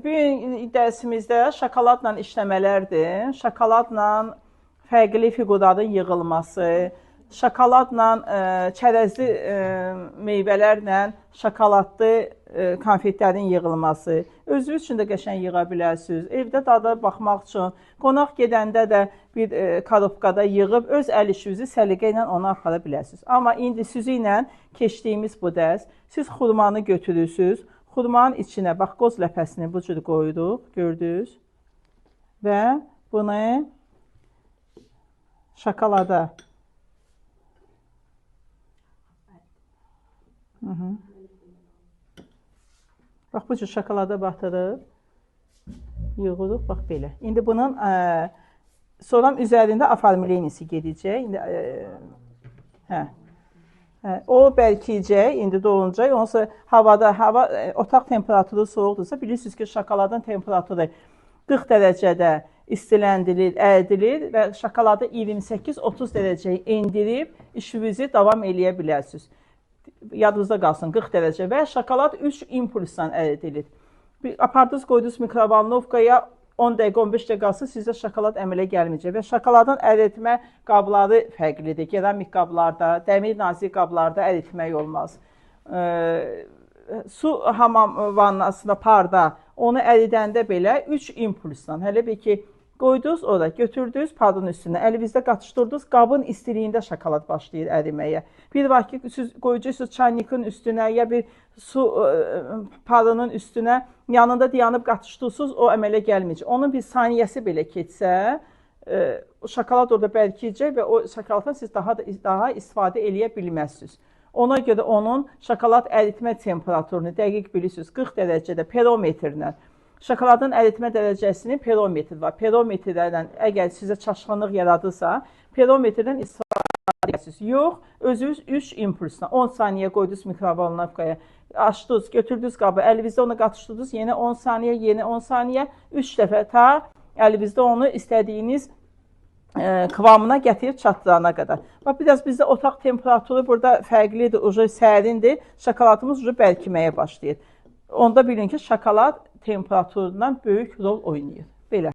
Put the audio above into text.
bu gün dərsimizdə şokoladla işləmələrdir. Şokoladla fərqli fiqurların yığılması, şokoladla çərəzli meyvələrlə şokoladlı konfetlərin yığılması. Özünüz üçün də qəşəng yığa bilərsiniz. Evdə dada baxmaq üçün, qonaq gedəndə də bir korobkada yığıb öz əl işinizi səliqə ilə ona apara bilərsiniz. Amma indi sizinlə keçdiyimiz bu dərs, siz xurmanı götürürsünüz. Xurmanın içinə, bax, qoz ləpəsini bu cür qoyuruq, gördünüz. Və bunu şokolada bax, bu cür şokolada batırıb yığırıq, bax belə. İndi bunun sonra üzərində aformlenisi gedəcək. İndi o bərkiyəcək, indi doğuncaq. Onsa hava otaq temperaturu soğuqdursa, bilirsiniz ki, şokoladın temperaturu 40 dərəcədə istiləndirir, əridilir və şokoladı 28-30 dərəcəyə endirib işinizi davam eləyə bilərsiniz. Yadınızda qalsın, 40 dərəcə və şokolad 3 impulsdan əridilir. Apardınız, qoydunuz mikrovalnovkaya 10 dəqiqə, 15 dəqiqə qalsın, sizdə şokolad əmələ gəlməyəcək və şokoladın əritmə qabları fərqlidir. Keramik qablarda, dəmir nazik qablarda əritmək olmaz. Su hamam vannasında, parda onu əridəndə belə 3 impulsdan, hələ bir ki, qoydunuz ora, götürdünüz pardon üstünə, əlinizdə qatışdırdınız, qabın istiliyində şokolad başlayır əriməyə. Bir vaxt ki, siz qoyucusunuz çaynikin üstünə ya bir su parının üstünə, yanında dayanıb qatışdırsınız, o əmələ gəlməyəcək. Onun bir saniyəsi belə keçsə, şokolad orada bərkiyəcək və o şokoladdan siz daha istifadə eləyə bilməzsiniz. Ona görə onun şokolad əritmə temperaturunu dəqiq bilirsiniz, 40 dərəcədə perometrlə. Şokoladın əritmə dərəcəsinin perometri var. Perometrlərlə əgər sizə çaşqınlıq yaradırsa, perometrdən istifadə edirsiniz. Yox, özünüz 3 impulsla 10 saniyə qoydunuz mikrovalnovkaya, açdınız, götürdünüz qabı, əlinizdə onu qatışdırdınız, yenə 10 saniyə, yenə 10 saniyə, 3 dəfə ta əlinizdə onu istədiyiniz kıvamına gətirib çatdırana qədər. Bax, biraz bizdə otaq temperaturu burada fərqlidir, sərindir, şokoladımız bərkiməyə başlayır. Onda bilin ki, şokolad temperaturundan böyük rol oynayır.